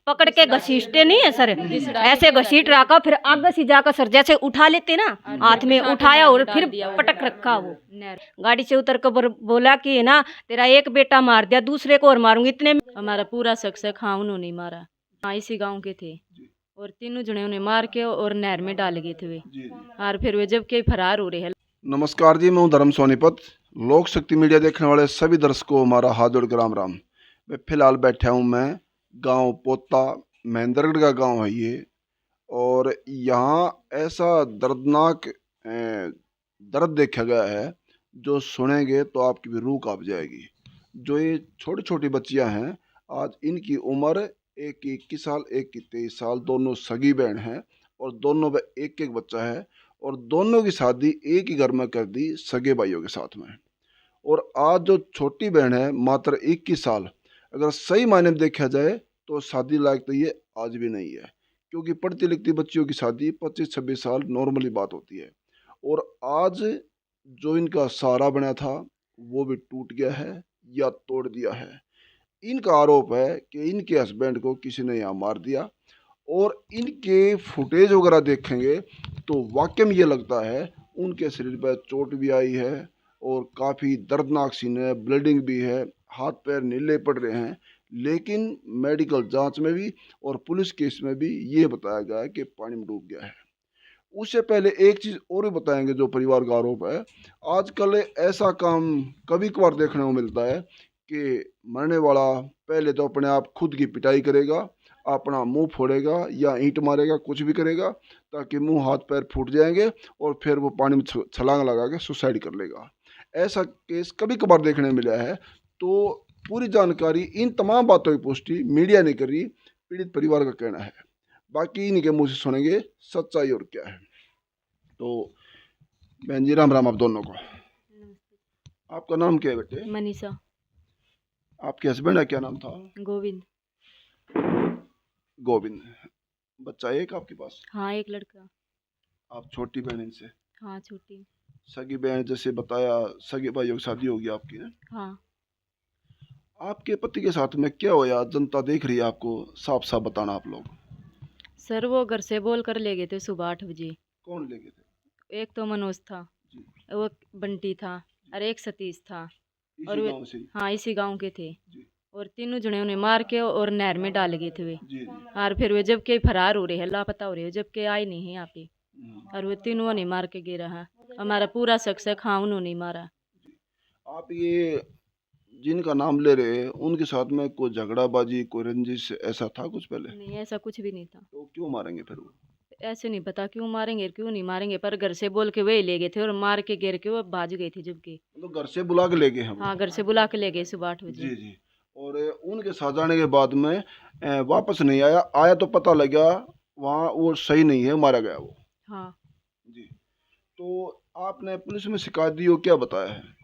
पकड़ के घसीटते नहीं है सर, ऐसे घसीट रखा, फिर आगे से जाकर सर जैसे उठा लेते ना, हाथ में उठाया और फिर पटक रखा। वो गाड़ी से उतर कर बोला कि ना तेरा एक बेटा मार दिया, दूसरे को और मारूंगी। इतने हमारा पूरा शक है, हाँ उन्होंने मारा। हाँ इसी गांव के थे और तीनों जने उन्हें मार के और नहर में डाल गए थे वे, और फिर वे जब के फरार हो रहे हैं। नमस्कार जी, मैं हूं धर्म सोनीपत। लोक शक्ति मीडिया देखने वाले सभी दर्शकों को हमारा हाथ जोड़ कर राम राम। मैं फिलहाल बैठा हूं मैं गांव पोता, महेंद्रगढ़ का गांव है ये, और यहाँ ऐसा दर्दनाक दर्द देखा गया है जो सुनेंगे तो आपकी भी रूह कांप जाएगी। जो ये छोटी छोटी बच्चियां हैं, आज इनकी उम्र एक की 21 साल, एक की 23 साल, दोनों सगी बहन हैं और दोनों में एक एक बच्चा है, और दोनों की शादी एक ही घर में कर दी सगे भाइयों के साथ में। और आज जो छोटी बहन है मात्र 21 साल, अगर सही मायने में देखा जाए तो शादी लायक तो ये आज भी नहीं है, क्योंकि पढ़ती लिखती बच्चियों की शादी 25-26 साल नॉर्मली बात होती है। और आज जो इनका सहारा बना था वो भी टूट गया है या तोड़ दिया है। इनका आरोप है कि इनके हस्बैंड को किसी ने यहाँ मार दिया, और इनके फुटेज वगैरह देखेंगे तो वाकई में ये लगता है उनके शरीर पर चोट भी आई है और काफ़ी दर्दनाक सीन है, ब्लीडिंग भी है, हाथ पैर नीले पड़ रहे हैं। लेकिन मेडिकल जांच में भी और पुलिस केस में भी ये बताया गया है कि पानी में डूब गया है। उससे पहले एक चीज़ और भी बताएंगे जो परिवार का आरोप है। आजकल ऐसा काम कभी कभार देखने को मिलता है कि मरने वाला पहले तो अपने आप खुद की पिटाई करेगा, अपना मुंह फोड़ेगा या ईंट मारेगा, कुछ भी करेगा ताकि मुंह हाथ पैर फूट जाएंगे, और फिर वो पानी में छलांग लगा के सुसाइड कर लेगा। ऐसा केस कभी कभार देखने मिला है। तो पूरी जानकारी, इन तमाम बातों की पुष्टि मीडिया ने करी, पीड़ित परिवार का कहना है। बाकी इनके मुँह से सुनेंगे सच्चाई और क्या है। तो बहन जी राम राम आप दोनों को। आपका नाम क्या है बेटे? मनीषा। आपके हस्बैंड का क्या नाम था? गोविंद। गोविंद। बच्चा एक आपके पास? हाँ एक लड़का। आप छोटी बहन इनसे? हाँ छोटी। सगी बहन जैसे बताया, सगे भाइयों की शादी होगी आपकी है? हाँ। आपके पति के साथ में क्या होया? जनता देख रही है आपको, साफ साफ बताना आप लोग। सर वो घर से बोल कर ले गए थे सुबह 8 बजे। कौन ले गए थे? एक तो मनोज था जी। वो बंटी था और एक सतीश था, इसी और वे गांव से? हाँ इसी गांव के थे। जी। और तीनों जने उन्हें मार के और नहर में डाल गए थे वे। जी जी। और फिर वे जब के फरार हो रहे हैं, लापता हो रहे हैं, जब के आए नहीं है यहाँ पे, और वे तीनों ने मार के गिरा है। हमारा पूरा शक है, हाँ उन्होंने मारा। आप ये जिनका नाम ले रहे हैं उनके साथ में कोई झगड़ाबाजी, कोई रंजिश ऐसा था कुछ पहले? नहीं ऐसा कुछ भी नहीं था। तो क्यों मारेंगे फिर वो? ऐसे नहीं पता क्यों मारेंगे क्यों नहीं मारेंगे, पर घर से बोल के वही ले गए थे और मार के गिर के वो भाज गई थी जब के। तो घर से बुला के ले गए हैं वो? हाँ घर से बुला के ले गए सुबह 8 बजे। जी जी। और उनके साथ जाने के बाद में वापस नहीं आया? आया तो पता लगा वहाँ वो सही नहीं है, मारा गया वो? हाँ जी। तो आपने पुलिस में शिकायत दी हो, क्या बताया है?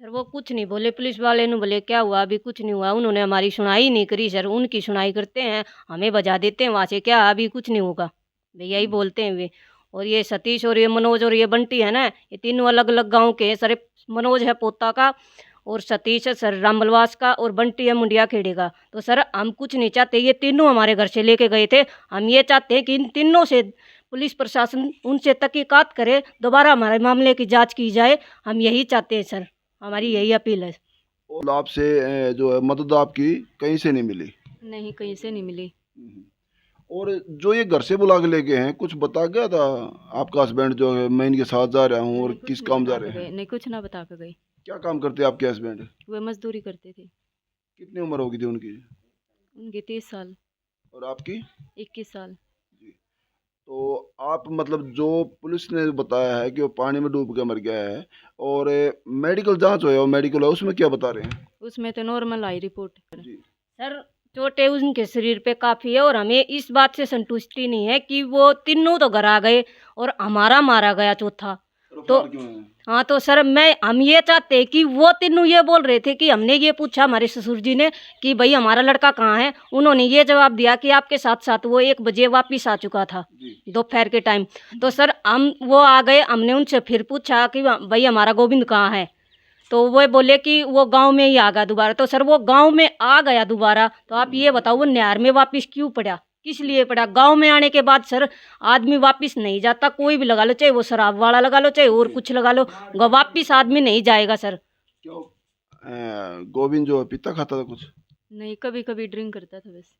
सर वो कुछ नहीं बोले, पुलिस वाले ने बोले क्या हुआ, अभी कुछ नहीं हुआ। उन्होंने हमारी सुनाई नहीं करी सर, उनकी सुनाई करते हैं, हमें बजा देते हैं वहाँ से, क्या अभी कुछ नहीं होगा भैया, यही बोलते हैं वे। और ये सतीश और ये मनोज और ये बंटी है ना, ये तीनों अलग अलग गांव के हैं सर। मनोज है पोता का, और सतीश है सर रामबलवास का, और बंटी है मुंडिया खेड़े का। तो सर हम कुछ नहीं चाहते, ये तीनों हमारे घर से लेके गए थे। हम ये चाहते हैं कि इन तीनों से पुलिस प्रशासन उनसे तहकीकात करे, दोबारा हमारे मामले की जांच की जाए। हम यही चाहते हैं सर, हमारी यही अपील है। और आपसे जो है मदद आपकी कहीं से नहीं मिली? नहीं कहीं से नहीं मिली। और जो ये घर से बुला के ले गए हैं, कुछ बता गया था आपका हस्बैंड जो है मैं इनके साथ जा रहा हूँ और किस काम जा रहे हैं? नहीं कुछ ना बता के गए। क्या काम करते हैं आपके हस्बैंड? वे मजदूरी करते थे। कितनी उम्र होगी थी उनकी? उनकी 30 साल। और आपकी? 21 साल। जी। तो आप मतलब जो पुलिस ने बताया है कि वो पानी में डूब के मर गया है, और मेडिकल जांच हो मेडिकल है, उसमें क्या बता रहे हैं? उसमें तो नॉर्मल आई रिपोर्ट। जी। सर चोटें उनके शरीर पे काफ़ी है, और हमें इस बात से संतुष्टि नहीं है कि वो तीनों तो घर आ गए और हमारा मारा गया चौथा। तो क्यों है? हाँ तो सर हम ये चाहते हैं कि वो तीनों ये बोल रहे थे कि हमने ये पूछा हमारे ससुर जी ने कि भाई हमारा लड़का कहाँ है, उन्होंने ये जवाब दिया कि आपके साथ साथ वो 1 बजे वापिस आ चुका था दोपहर के टाइम। तो सर हम वो आ गए, हमने उनसे फिर पूछा कि भाई हमारा गोविंद कहाँ है, तो वो बोले कि वो गांव में ही आ गया दोबारा। तो सर वो गांव में आ गया दोबारा, तो आप ये बताओ वो नहर में वापस क्यों पड़ा, किस लिए पड़ा? गांव में आने के बाद सर आदमी वापस नहीं जाता, कोई भी लगा लो, चाहे वो शराब वाला लगा लो, चाहे और कुछ लगा लो, वापस आदमी नहीं जाएगा सर। क्यों? गोविंद जो है पिता खाता था कुछ? नहीं, कभी कभी ड्रिंक करता था बस।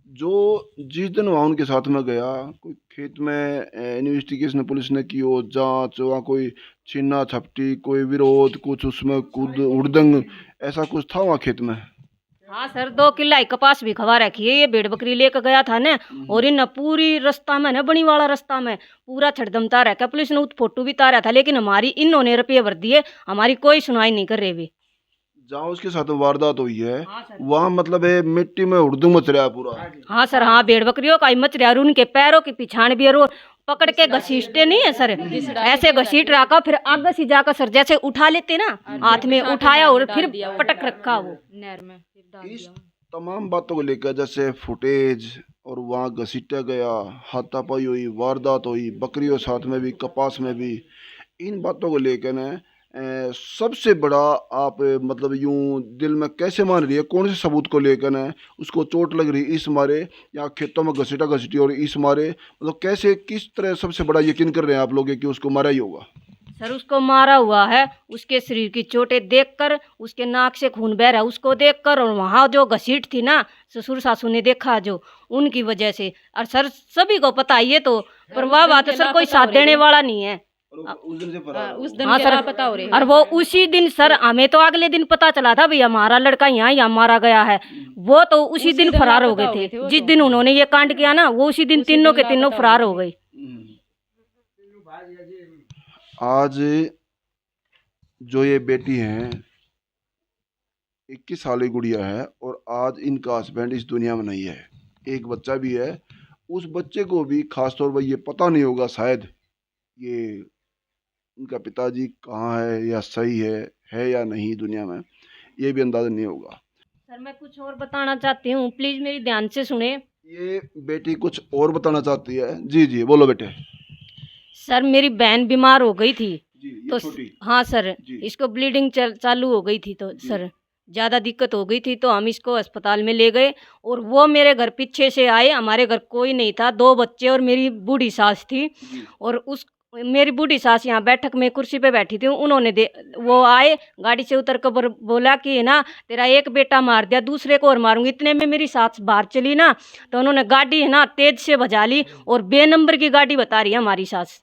जो जिस दिन वहाँ उनके साथ में गया, कोई खेत में इन्वेस्टिगेशन पुलिस ने की हो, जांच, वहाँ कोई छीना झपटी, कोई विरोध, कुछ उसमें कूद उड़दंग, ऐसा कुछ था वहाँ खेत में? हाँ सर, 2 किला कपास भी खवा रखी है, ये भेड़ बकरी लेकर गया था ना। और इन पूरी रास्ता में ना, बनी वाला रास्ता में पूरा छड़दमता रखा, पुलिस ने उस फोटो भी तारा था, लेकिन हमारी इन्होंने रुपये भर दिए, हमारी कोई सुनवाई नहीं कर रहे भी। जहाँ उसके साथ वारदात हुई है हाँ सर। वहाँ मतलब है मिट्टी में उड़दंग मच रहा है पूरा। हाँ सर, हाँ भेड़ बकरियों का ही मच रहा है, और उनके पैरों की पिछाड़ भी, और पकड़ के घसीटते नहीं है सर, ऐसे घसीट रखा, फिर आगे से जाकर सर जैसे उठा लेते ना, हाथ में उठाया और फिर पटक रखा वो नहर में फिर डाल इस दिया। तमाम बातों को लेकर, जैसे फुटेज और वहाँ घसीटा गया, हाथापाई हुई, वारदात हुई, बकरियों साथ में भी, कपास में भी, इन बातों को लेकर न सबसे बड़ा आप मतलब यूं दिल में कैसे मान रही है, कौन से सबूत को लेकर न उसको चोट लग रही इस मारे, या खेतों में घसीटा घसीटी और इस मारे, मतलब कैसे किस तरह सबसे बड़ा यकीन कर रहे हैं आप लोग कि उसको मारा ही होगा? सर उसको मारा हुआ है, उसके शरीर की चोटें देखकर, उसके नाक से खून बह रहा है उसको देखकर, और वहाँ जो घसीट थी ना, ससुर सासू ने देखा जो, उनकी वजह से। और सर सभी को पता है ये तो, पर वह बात है सर कोई साथ देने वाला नहीं है। उस दिन से फरार हो उस दिन हाँ के सर, लापता हो रहे हैं। और वो उसी दिन सर, हमें तो अगले दिन पता चला था भाई हमारा लड़का यहाँ मारा गया है, वो तो उसी दिन फरार हो गए थे। जिस दिन उन्होंने ये कांड किया ना, वो उसी दिन तीनों के तीनों फरार हो गए। आज जो ये बेटी हैं, 21 साल की गुड़िया है, और आज इनका हस्बैंड इस दुनिया में नहीं है, एक बच्चा भी है। उस बच्चे को भी खास तौर पर ये पता नहीं होगा शायद ये इनका पिताजी कहाँ है, या सही है या नहीं दुनिया में, ये भी अंदाजा नहीं होगा। सर मैं कुछ और बताना चाहती हूँ, प्लीज मेरी ध्यान से सुने। ये बेटी कुछ और बताना चाहती है। जी जी बोलो बेटे। सर मेरी बहन बीमार हो गई थी, जी, ये तो छोटी। हाँ सर, जी। इसको ब्लीडिंग चालू हो गई थी, तो सर ज़्यादा दिक्कत हो गई थी, तो हम इसको अस्पताल में ले गए। और वो मेरे घर पीछे से आए, हमारे घर कोई नहीं था, 2 बच्चे और मेरी बूढ़ी सास थी। जी। और उस मेरी बूढ़ी सास यहाँ बैठक में कुर्सी पे बैठी थी, उन्होंने वो आए गाड़ी से उतर कर बोला कि ना तेरा एक बेटा मार दिया, दूसरे को और मारूंगी। इतने में मेरी सास बाहर चली ना, तो उन्होंने गाड़ी है ना तेज से भजा ली, और बेनंबर की गाड़ी बता रही है हमारी सास।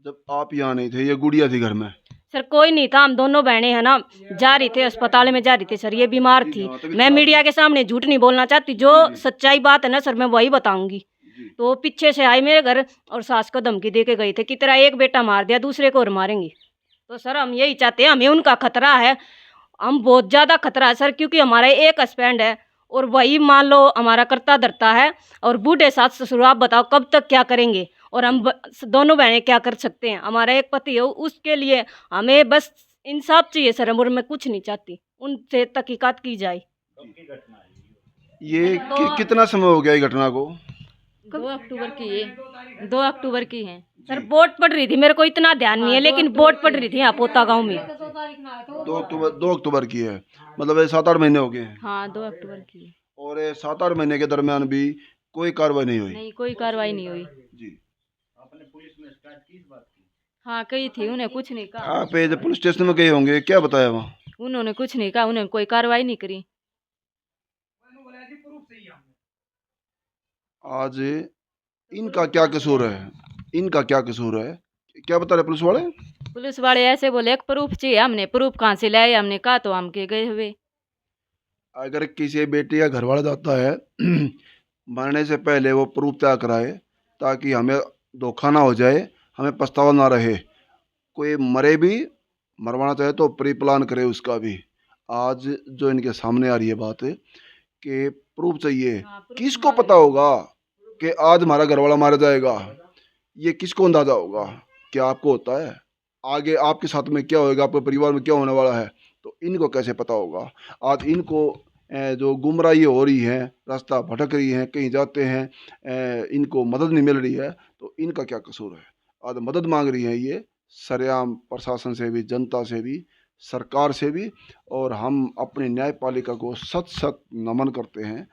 जब आप यहाँ नहीं थे, ये गुड़िया थी घर में? सर कोई नहीं था, हम दोनों बहनें हैं ना, जा रही थे अस्पताल में, जा रही थी सर, ये बीमार थी। मैं मीडिया के सामने झूठ नहीं बोलना चाहती, जो सच्चाई बात है ना सर मैं वही बताऊंगी। तो पीछे से आए मेरे घर और सास को धमकी दे के गए थे कि तेरा एक बेटा मार दिया, दूसरे को और मारेंगी। तो सर हम यही चाहते हैं, हमें उनका खतरा है, हम बहुत ज़्यादा खतरा है सर, क्योंकि हमारा एक हस्बैंड है और वही मान लो हमारा करता धरता है, और बूढ़े सास ससुर आप बताओ कब तक क्या करेंगे, और हम दोनों बहनें क्या कर सकते हैं। हमारा एक पति है, उसके लिए हमें बस इंसाफ चाहिए सर, और मैं कुछ नहीं चाहती, उनसे तहकीकात की जाए। ये कितना समय हो गया ये घटना को? 2 अक्टूबर की है, 2 अक्टूबर की है। सर वोट पड़ रही थी, मेरे को इतना ध्यान नहीं है, लेकिन वोट पड़ रही थी यहाँ पोता गांव में। 2 अक्टूबर की है, मतलब ये 7-8 महीने हो गए हैं। हाँ 2 अक्टूबर की है। और ये 7-8 महीने के दरमियान भी कोई कार्रवाई नहीं हुई? नहीं, कोई कार्रवाई नहीं हुई। जी। हाँ कही थी, उन्हें कुछ नहीं कहा। आप ये जब पुलिस स्टेशन में गए होंगे, क्या बताया वहाँ? उन्होंने कुछ नहीं कहा, उन्होंने कोई कार्रवाई नहीं करी। आज इनका क्या कसूर है, इनका क्या कसूर है, क्या बता रहे पुलिस वाले? पुलिस वाले ऐसे बोले एक प्रूफ चाहिए, हमने प्रूफ कहाँ से लाए, हमने कहा तो हम के गए हुए। अगर किसी बेटी या घर वाला जाता है मरने से पहले वो प्रूफ तैयार कराए, ताकि हमें धोखा ना हो जाए, हमें पछतावा ना रहे। कोई मरे भी, मरवाना चाहे तो प्री प्लान करे उसका भी। आज जो इनके सामने आ रही है बात कि प्रूफ चाहिए, किसको पता होगा कि आज हमारा घरवाला मारा जाएगा? ये किसको अंदाजा होगा? क्या आपको होता है? आगे आपके साथ में क्या होएगा, आपके परिवार में क्या होने वाला है, तो इनको कैसे पता होगा? आज इनको जो गुमराही हो रही है, रास्ता भटक रही हैं, कहीं जाते हैं, इनको मदद नहीं मिल रही है, तो इनका क्या कसूर है? आज मदद मांग रही हैं ये सरेआम प्रशासन से भी, जनता से भी, सरकार से भी, और हम अपनी न्यायपालिका को सत सत नमन करते हैं।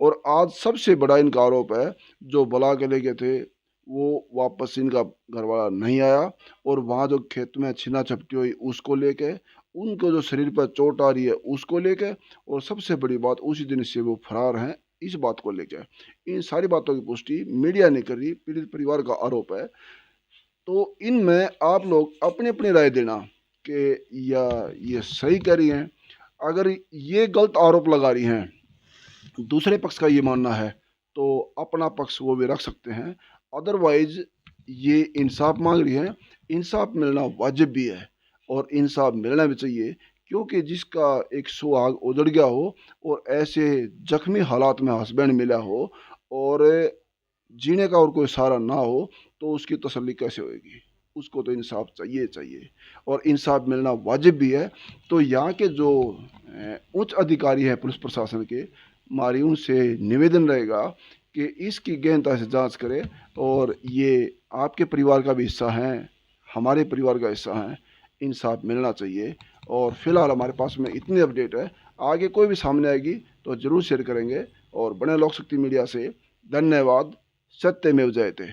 और आज सबसे बड़ा इनका आरोप है, जो बुला के ले गए थे वो वापस इनका घरवाला नहीं आया, और वहाँ जो खेत में छीना झपटी हुई उसको लेके, उनको जो शरीर पर चोट आ रही है उसको लेके, और सबसे बड़ी बात उसी दिन से वो फरार हैं इस बात को लेकर। इन सारी बातों की पुष्टि मीडिया नहीं कर रही, पीड़ित परिवार का आरोप है। तो इनमें आप लोग अपनी अपनी राय देना कि या ये सही कह रही हैं। अगर ये गलत आरोप लगा रही हैं, दूसरे पक्ष का ये मानना है, तो अपना पक्ष वो भी रख सकते हैं। अदरवाइज ये इंसाफ मांग रही हैं, इंसाफ मिलना वाजिब भी है और इंसाफ मिलना भी चाहिए, क्योंकि जिसका एक सुहाग उजड़ गया हो और ऐसे जख्मी हालात में हस्बैंड मिला हो और जीने का और कोई सहारा ना हो, तो उसकी तसल्ली कैसे होएगी। उसको तो इंसाफ चाहिए चाहिए, और इंसाफ मिलना वाजिब भी है। तो यहाँ के जो उच्च अधिकारी हैं पुलिस प्रशासन के, हमारी उनसे निवेदन रहेगा कि इसकी गहनता से जांच करें, और ये आपके परिवार का भी हिस्सा हैं, हमारे परिवार का हिस्सा हैं, इंसाफ मिलना चाहिए। और फिलहाल हमारे पास में इतनी अपडेट है, आगे कोई भी सामने आएगी तो ज़रूर शेयर करेंगे। और बने लोक शक्ति मीडिया से धन्यवाद। सत्यमेव जयते।